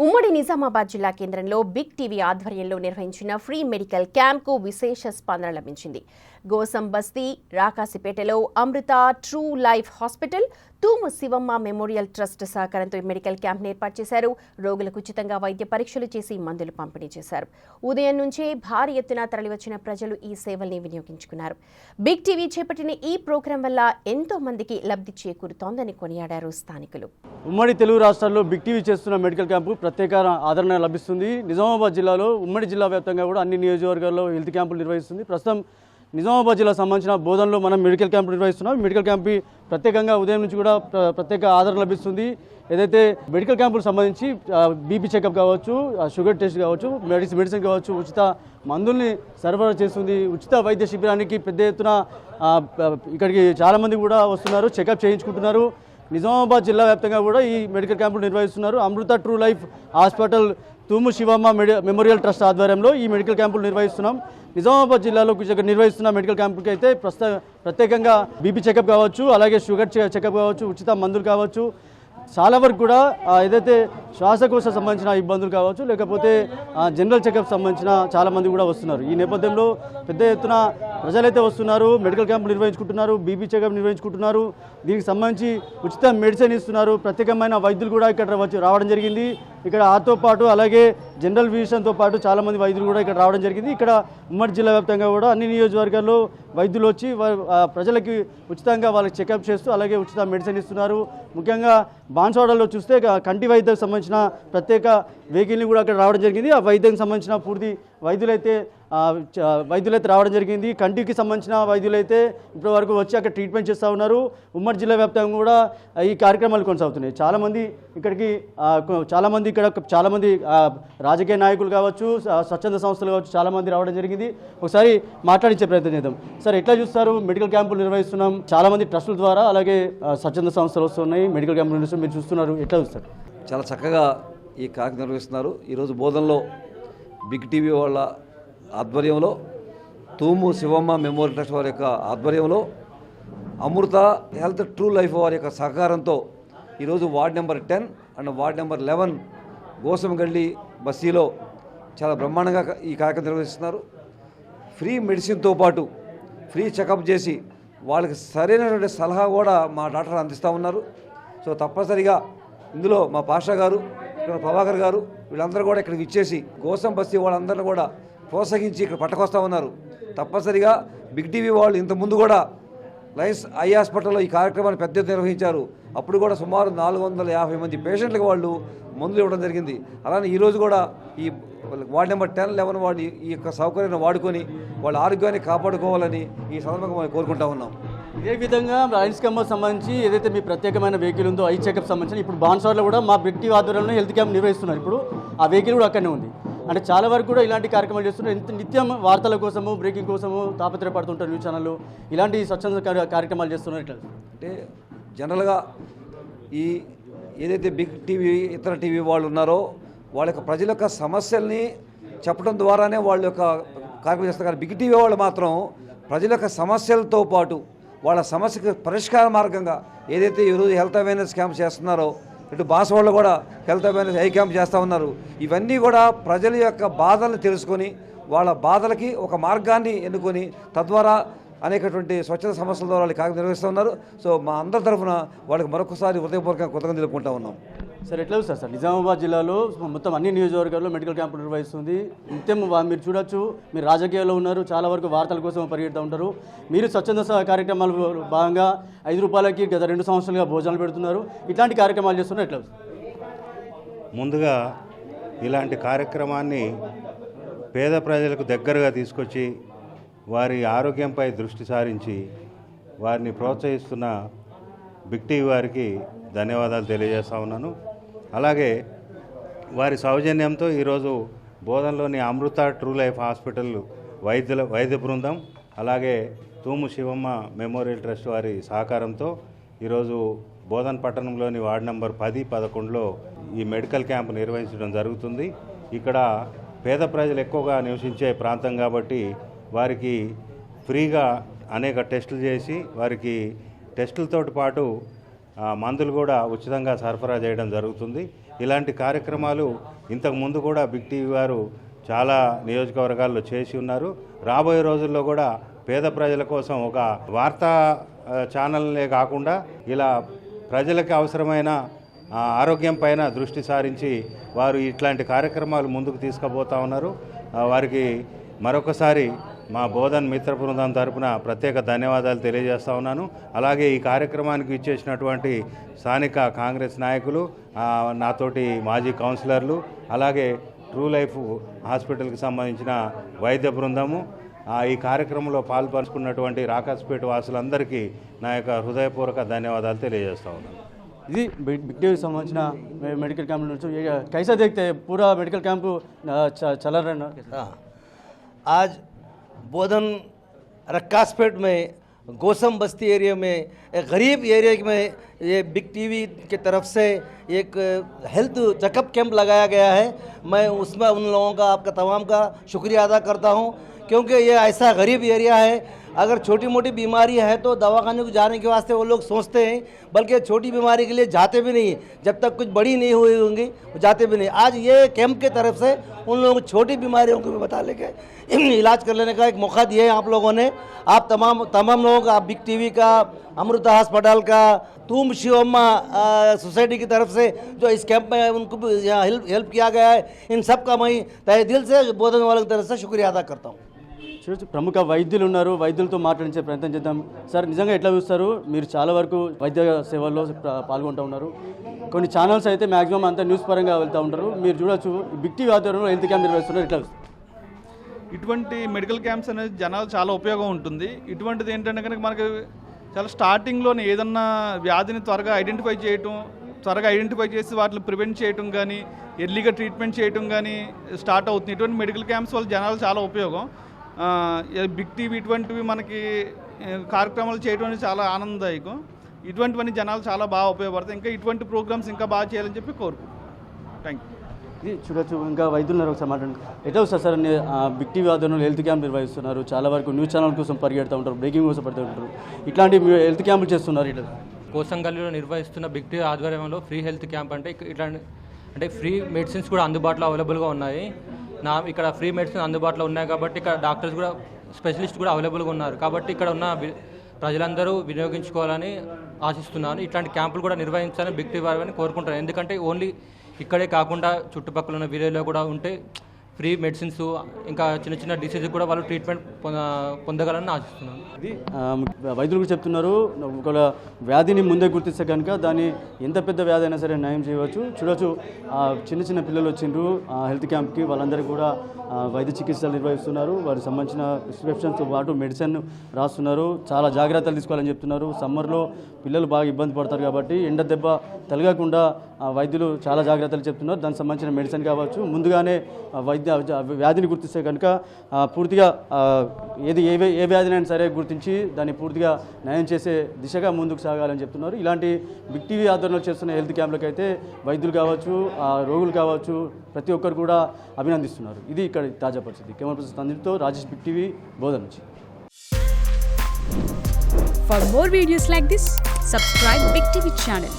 ఉమ్మడి నిజామాబాద్ జిల్లా కేంద్రంలో బిగ్ టీవీ ఆధ్వర్యంలో నిర్వహించిన ఫ్రీ మెడికల్ క్యాంప్కు విశేష స్పందన లభించింది. గోసం బస్తీ, రాకాసిపేటలో అమృత ట్రూ లైఫ్ హాస్పిటల్, తూము శివమ్మ మెమోరియల్ ట్రస్ట్ సహకారంతో మెడికల్ క్యాంప్ ఏర్పాటు చేశారు. రోగులకు ఉచితంగా వైద్య పరీక్షలు చేసి మందులు పంపిణీ చేశారు. ఉదయం నుంచే భారీ ఎత్తున తరలివచ్చిన ప్రజలు ఈ సేవల్ని వినియోగించుకున్నారు. బిగ్ టీవీ చేపట్టిన ఈ ప్రోగ్రాం వల్ల ఎంతో మందికి లబ్ధి చేకూరుతోందని కొనియాడారు స్థానికులు. ఉమ్మడి తెలుగు రాష్ట్రాల్లో బిగ్ టీవీ చేస్తున్న మెడికల్ క్యాంపు ప్రత్యేక ఆదరణ లభిస్తుంది. నిజామాబాద్ జిల్లాలో ఉమ్మడి జిల్లా వ్యాప్తంగా కూడా అన్ని నియోజకవర్గాల్లో హెల్త్ క్యాంపులు నిర్వహిస్తుంది. ప్రస్తుతం నిజామాబాద్ జిల్లా సంబంధించిన బోధనలో మనం మెడికల్ క్యాంపు నిర్వహిస్తున్నాం. మెడికల్ క్యాంపు ప్రత్యేకంగా ఉదయం నుంచి కూడా ప్రత్యేక ఆదరణ లభిస్తుంది. ఏదైతే మెడికల్ క్యాంపులకు సంబంధించి బీపీ చెకప్ కావచ్చు, షుగర్ టెస్ట్ కావచ్చు, మెడిసిన్ కావచ్చు, ఉచిత మందుల్ని సరఫరా చేస్తుంది. ఉచిత వైద్య శిబిరానికి పెద్ద ఎత్తున ఇక్కడికి చాలామంది కూడా వస్తున్నారు, చెకప్ చేయించుకుంటున్నారు. నిజామాబాద్ జిల్లా వ్యాప్తంగా కూడా ఈ మెడికల్ క్యాంపులు నిర్వహిస్తున్నారు. అమృత ట్రూ లైఫ్ హాస్పిటల్, తూము శివమ్మ మెమోరియల్ ట్రస్ట్ ఆధ్వర్యంలో ఈ మెడికల్ క్యాంపులు నిర్వహిస్తున్నాం. నిజామాబాద్ జిల్లాలో నిర్వహిస్తున్న మెడికల్ క్యాంపుకి అయితే ప్రత్యేకంగా బీపీ చెకప్ కావచ్చు, అలాగే షుగర్ చెకప్ కావచ్చు, ఉచిత మందులు కావచ్చు, చాలా వరకు కూడా ఏదైతే శ్వాసకోశ సంబంధించిన ఇబ్బందులు కావచ్చు, లేకపోతే జనరల్ చెకప్ సంబంధించిన చాలామంది కూడా వస్తున్నారు. ఈ నేపథ్యంలో పెద్ద ఎత్తున ప్రజలైతే వస్తున్నారు, మెడికల్ క్యాంపులు నిర్వహించుకుంటున్నారు, బీపీ చెకప్ నిర్వహించుకుంటున్నారు. దీనికి సంబంధించి ఉచిత మెడిసిన్ ఇస్తున్నారు. ప్రత్యేకమైన వైద్యులు కూడా ఇక్కడ రావడం జరిగింది. ఇక్కడ ఆతో పాటు అలాగే జనరల్ ఫిజిషియన్తో పాటు చాలామంది వైద్యులు కూడా ఇక్కడ రావడం జరిగింది. ఇక్కడ ఉమ్మడి జిల్లా వ్యాప్తంగా కూడా అన్ని నియోజకవర్గాల్లో వైద్యులు వచ్చి ప్రజలకి ఉచితంగా వాళ్ళకి చెకప్ చేస్తూ అలాగే ఉచిత మెడిసిన్ ఇస్తున్నారు. ముఖ్యంగా బాన్స్వాడలో చూస్తే కంటి వైద్యకు సంబంధించిన ప్రత్యేక వెహికల్ని కూడా అక్కడ రావడం జరిగింది. ఆ వైద్యానికి సంబంధించిన పూర్తి వైద్యులైతే రావడం జరిగింది. కంటికి సంబంధించిన వైద్యులైతే ఇప్పటి వరకు వచ్చి అక్కడ ట్రీట్మెంట్ చేస్తూ ఉన్నారు. ఉమ్మడి జిల్లా వ్యాప్తంగా కూడా ఈ కార్యక్రమాలు కొనసాగుతున్నాయి. చాలామంది ఇక్కడ రాజకీయ నాయకులు కావచ్చు, స్వచ్ఛంద సంస్థలు కావచ్చు, చాలామంది రావడం జరిగింది. ఒకసారి మాట్లాడించే ప్రయత్నం చేద్దాం. సార్, ఎట్లా చూస్తారు? మెడికల్ క్యాంపులు నిర్వహిస్తున్నాం, చాలామంది ట్రస్టుల ద్వారా అలాగే స్వచ్ఛంద సంస్థలు వస్తున్నాయి, మెడికల్ క్యాంపులు నిర్వహిస్తున్నాం, మీరు చూస్తున్నారు, ఎట్లా చూస్తారు? చాలా చక్కగా ఈ కార్యక్రమం నిర్వహిస్తున్నారు. ఈరోజు బోధనలో బిగ్ టీవీ వాళ్ళ ఆధ్వర్యంలో, తూము శివమ్మ మెమోరియల్ ట్రస్ట్ వారి యొక్క ఆధ్వర్యంలో, అమృత హెల్త్ ట్రూ లైఫ్ వారి యొక్క సహకారంతో ఈరోజు ward number 10 and ward number 11 గోసంగల్లి బస్తీలో చాలా బ్రహ్మాండంగా ఈ కార్యక్రమం నిర్వహిస్తున్నారు. ఫ్రీ మెడిసిన్తో పాటు ఫ్రీ చెకప్ చేసి వాళ్ళకి సరైనటువంటి సలహా కూడా మా డాక్టర్ అందిస్తూ ఉన్నారు. సో తప్పనిసరిగా ఇందులో మా పాషా గారు, ఇక్కడ ప్రభాకర్ గారు, వీళ్ళందరూ కూడా ఇక్కడికి ఇచ్చేసి గోసం బస్తీ వాళ్ళందరినీ కూడా ప్రోత్సహించి ఇక్కడ పట్టుకొస్తూ ఉన్నారు. తప్పనిసరిగా బిగ్ టీవీ వాళ్ళు ఇంతకుముందు కూడా లయన్స్ ఐ హాస్పిటల్లో ఈ కార్యక్రమాన్ని పెద్ద ఎత్తున నిర్వహించారు. అప్పుడు కూడా సుమారు 450 మంది పేషెంట్లకు వాళ్ళు మందులు ఇవ్వడం జరిగింది. అలానే ఈరోజు కూడా ఈ వార్డ్ నెంబర్ 10, 11 వాళ్ళు ఈ యొక్క సౌకర్యాన్ని వాడుకొని వాళ్ళ ఆరోగ్యాన్ని కాపాడుకోవాలని ఈ సందర్భంగా మనం కోరుకుంటా ఉన్నాం. ఇదే విధంగా లయన్స్ క్యాంప్ సంబంధించి ఏదైతే మీ ప్రత్యేకమైన వెహికల్ ఉందో ఐ చెకప్ సంబంధించి ఇప్పుడు బాన్స్వాడలో కూడా మా బిగ్ టీవీ ఆధ్వర్యంలో హెల్త్ క్యాంప్ నిర్వహిస్తున్నారు. ఇప్పుడు ఆ వెహికల్ కూడా అక్కడనే ఉంది. అంటే చాలా వరకు కూడా ఇలాంటి కార్యక్రమాలు చేస్తున్నారు. నిత్యం వార్తల కోసము, బ్రేకింగ్ కోసము తాపత్రయపడుతుంటారు న్యూస్ ఛానళ్ళు. ఇలాంటి స్వచ్ఛంద కార్యక్రమాలు చేస్తున్నారు. ఇట్లా అంటే జనరల్గా ఈ ఏదైతే బిగ్ టీవీ, ఇతర టీవీ వాళ్ళు ఉన్నారో వాళ్ళ యొక్క ప్రజల యొక్క సమస్యల్ని చెప్పడం ద్వారానే వాళ్ళ యొక్క కార్యక్రమం చేస్తారు. కానీ బిగ్ టీవీ వాళ్ళు మాత్రం ప్రజల యొక్క సమస్యలతో పాటు వాళ్ళ సమస్యకు పరిష్కార మార్గంగా ఏదైతే ఈరోజు హెల్త్ అవేర్నెస్ క్యాంప్ చేస్తున్నారో, ఇటు బాన్స్వాడలో కూడా హెల్త్ అవేర్నెస్ ఐ క్యాంప్ చేస్తూ ఉన్నారు. ఇవన్నీ కూడా ప్రజల యొక్క బాధలను తెలుసుకొని వాళ్ళ బాధలకి ఒక మార్గాన్ని ఎన్నుకొని తద్వారా అనేకటువంటి స్వచ్ఛత సమస్యల ద్వారా వాళ్ళు కార్యక్రమం నిర్వహిస్తూ ఉన్నారు. సో మా అందరి తరఫున వాళ్ళకి మరొకసారి హృదయపూర్వకంగా కృతజ్ఞతలు తెలుపుకుంటా ఉన్నాం. సార్, ఎట్లా చూస్తారు సార్? నిజామాబాద్ జిల్లాలో మొత్తం అన్ని నియోజకవర్గాల్లో మెడికల్ క్యాంపులు నిర్వహిస్తుంది. నిత్యం మీరు చూడొచ్చు, మీరు రాజకీయాల్లో ఉన్నారు, చాలా వరకు వార్తల కోసం పరిగెడుతూ ఉంటారు. మీరు స్వచ్ఛంద కార్యక్రమాలు భాగంగా 5 రూపాయలకి గత 2 సంవత్సరాలుగా భోజనాలు పెడుతున్నారు. ఇట్లాంటి కార్యక్రమాలు చేస్తున్నారు. ఎట్లా? ముందుగా ఇలాంటి కార్యక్రమాన్ని పేద ప్రజలకు దగ్గరగా తీసుకొచ్చి వారి ఆరోగ్యంపై దృష్టి సారించి వారిని ప్రోత్సహిస్తున్న బిగ్ టీవీ వారికి ధన్యవాదాలు తెలియజేస్తా ఉన్నాను. అలాగే వారి సౌజన్యంతో ఈరోజు బోధనలోని అమృత ట్రూ లైఫ్ హాస్పిటల్ వైద్య బృందం, అలాగే తూము శివమ్మ మెమోరియల్ ట్రస్ట్ వారి సహకారంతో ఈరోజు బోధన పట్టణంలోని వార్డు నెంబర్ 10, 11లో ఈ మెడికల్ క్యాంప్ నిర్వహించడం జరుగుతుంది. ఇక్కడ పేద ప్రజలు ఎక్కువగా నివసించే ప్రాంతం కాబట్టి వారికి ఫ్రీగా అనేక టెస్టులు చేసి వారికి టెస్టులతో పాటు మందులు కూడా ఉచితంగా సరఫరా చేయడం జరుగుతుంది. ఇలాంటి కార్యక్రమాలు ఇంతకు ముందు కూడా బిగ్ టీవీ వారు చాలా నియోజకవర్గాల్లో చేసి ఉన్నారు. రాబోయే రోజుల్లో కూడా పేద ప్రజల కోసం ఒక వార్తా ఛానల్నే కాకుండా ఇలా ప్రజలకు అవసరమైన ఆరోగ్యం పైన దృష్టి సారించి వారు ఇట్లాంటి కార్యక్రమాలు ముందుకు తీసుకుపోతూ ఉన్నారు. వారికి మరొకసారి మా బోధన్ మిత్ర బృందం తరపున ప్రత్యేక ధన్యవాదాలు తెలియజేస్తా ఉన్నాను. అలాగే ఈ కార్యక్రమానికి ఇచ్చేసినటువంటి స్థానిక కాంగ్రెస్ నాయకులు, నాతోటి మాజీ కౌన్సిలర్లు, అలాగే ట్రూ లైఫ్ హాస్పిటల్కి సంబంధించిన వైద్య బృందము, ఈ కార్యక్రమంలో పాల్పంచుకున్నటువంటి రాకాస్పేట వాసులందరికీ నా యొక్క హృదయపూర్వక ధన్యవాదాలు తెలియజేస్తా ఉన్నాను. ఇది बिग टीवी संबंधिंచిన मेडिकल कैंप నుంచి कैसा देखते हैं पूरा मेडिकल कैंप चल रहा है? हाँ, आज बोधन रक्कासपेट में गोसम बस्ती एरिया में एक गरीब एरिया में ये बिग टीवी की तरफ से एक हेल्थ चेकअप कैंप लगाया गया है। मैं उसमें उन लोगों का, आपका तमाम का शुक्रिया अदा करता हूँ, क्योंकि ये ऐसा गरीब एरिया है, अगर छोटी मोटी बीमारी है तो दवाखाने को जाने के वास्ते वो लोग सोचते हैं, बल्कि छोटी बीमारी के लिए जाते भी नहीं, जब तक कुछ बड़ी नहीं हुई होंगी वो जाते भी नहीं। आज ये कैंप के तरफ से उन लोगों को छोटी बीमारियों को भी बता लेके इलाज कर लेने का एक मौका दिया है आप लोगों ने। आप तमाम लोगों का, बिग टीवी का, अमृता अस्पताल का, तुम शिवम्मा सोसाइटी की तरफ से जो इस कैंप में उनको भी यहाँ हेल्प किया गया है, इन सब का मैं तहे दिल से बोधन वालों की तरफ से शुक्रिया अदा करता हूँ। చూడొచ్చు ప్రముఖ వైద్యులు ఉన్నారు, వైద్యులతో మాట్లాడించే ప్రయత్నం చేద్దాం. సార్, నిజంగా ఎట్లా చూస్తారు? మీరు చాలా వరకు వైద్య సేవల్లో పాల్గొంటూ ఉన్నారు. కొన్ని ఛానల్స్ అయితే మ్యాక్సిమం అంతా న్యూస్ పరంగా వెళ్తూ ఉంటారు. మీరు చూడొచ్చు బిగ్ టీవీ ఆధ్వర్యంలో హెల్త్ క్యాంప్ నిర్వహిస్తున్నారు. ఎట్లా చూస్తారు? ఇటువంటి మెడికల్ క్యాంప్స్ అనేది జనాలు చాలా ఉపయోగం ఉంటుంది. ఇటువంటిది ఏంటంటే కనుక మనకి చాలా స్టార్టింగ్లోనే ఏదన్నా వ్యాధిని త్వరగా ఐడెంటిఫై చేసి వాటిని ప్రివెంట్ చేయటం కానీ, ఎర్లీగా ట్రీట్మెంట్ చేయటం కానీ స్టార్ట్ అవుతుంది. ఇటువంటి మెడికల్ క్యాంప్స్ వల్ల జనాలు చాలా ఉపయోగం. బిగ్ టీవీ ఇటువంటివి మనకి కార్యక్రమాలు చేయడం అనేది చాలా ఆనందదాయకం. ఇటువంటివన్నీ జనాలు చాలా బాగా ఉపయోగపడతాయి. ఇంకా ఇటువంటి ప్రోగ్రామ్స్ ఇంకా బాగా చేయాలని చెప్పి కోరుకుంటున్నాను. Thank you. ఇది చూడొచ్చు, ఇంకా వైద్యులు ఉన్నారు, ఒకసారి మాట్లాడండి. ఎట్లా వస్తారు సార్? బిగ్ టీవీ ఆధ్వర్యంలో హెల్త్ క్యాంప్ నిర్వహిస్తున్నారు. చాలా వరకు న్యూస్ ఛానల్ కోసం పరిగెడుతూ ఉంటారు, బ్రేకింగ్ కోసం పడుతూ ఉంటారు. ఇట్లాంటి హెల్త్ క్యాంపులు చేస్తున్నారు. ఇట్లా కోసంగల్లిలో నిర్వహిస్తున్న బిగ్ టీవీ ఆధ్వర్యంలో ఫ్రీ హెల్త్ క్యాంప్ అంటే ఫ్రీ మెడిసిన్స్ కూడా అందుబాటులో అవైలబుల్గా ఉన్నాయి. ఇక్కడ ఫ్రీ మెడిసిన్ అందుబాటులో ఉన్నాయి కాబట్టి ఇక్కడ డాక్టర్స్ కూడా, స్పెషలిస్ట్ కూడా అవైలబుల్గా ఉన్నారు. కాబట్టి ఇక్కడ ఉన్న ప్రజలందరూ వినియోగించుకోవాలని ఆశిస్తున్నాను. ఇట్లాంటి క్యాంపులు కూడా నిర్వహించాలని బిగ్ టీవీ వారిని కోరుకుంటాను. ఎందుకంటే ఓన్లీ ఇక్కడే కాకుండా చుట్టుపక్కల ఉన్న విలేజ్లో కూడా ఉంటే ఫ్రీ మెడిసిన్స్, ఇంకా చిన్న చిన్న డిసీజ్ కూడా వాళ్ళు ట్రీట్మెంట్ పొందగలని ఆశిస్తున్నాను. ఇది వైద్యులు చెప్తున్నారు, ఒకవేళ వ్యాధిని ముందే గుర్తిస్తే కనుక దాన్ని ఎంత పెద్ద వ్యాధి అయినా సరే నయం చేయవచ్చు. చూడొచ్చు, చిన్న చిన్న పిల్లలు వచ్చిండ్రు హెల్త్ క్యాంప్కి, వాళ్ళందరికీ కూడా వైద్య చికిత్సలు నిర్వహిస్తున్నారు. వారికి సంబంధించిన ప్రిస్క్రిప్షన్స్తో పాటు మెడిసిన్ రాస్తున్నారు. చాలా జాగ్రత్తలు తీసుకోవాలని చెప్తున్నారు. సమ్మర్లో పిల్లలు బాగా ఇబ్బంది పడతారు కాబట్టి ఎండ దెబ్బ తలగకుండా వైద్యులు చాలా జాగ్రత్తలు చెప్తున్నారు. దానికి సంబంధించిన మెడిసిన్ కావచ్చు, ముందుగానే వ్యాధిని గుర్తిస్తే కనుక పూర్తిగా ఏ వ్యాధినైనా సరే గుర్తించి దాన్ని పూర్తిగా నయం చేసే దిశగా ముందుకు సాగాలని చెప్తున్నారు. ఇలాంటి బిగ్ టీవీ ఆధ్వర్యంలో చేస్తున్న హెల్త్ క్యాంపులకు అయితే వైద్యులు కావచ్చు, రోగులు కావచ్చు, ప్రతి ఒక్కరు కూడా అభినందిస్తున్నారు. ఇది ఇక్కడ తాజా పరిస్థితి. కెమెరా పర్సన్ తండ్రితో రాజేష్, బిగ్ టీవీ, బోధన్ నుంచి. For more videos like this, subscribe Big TV channel.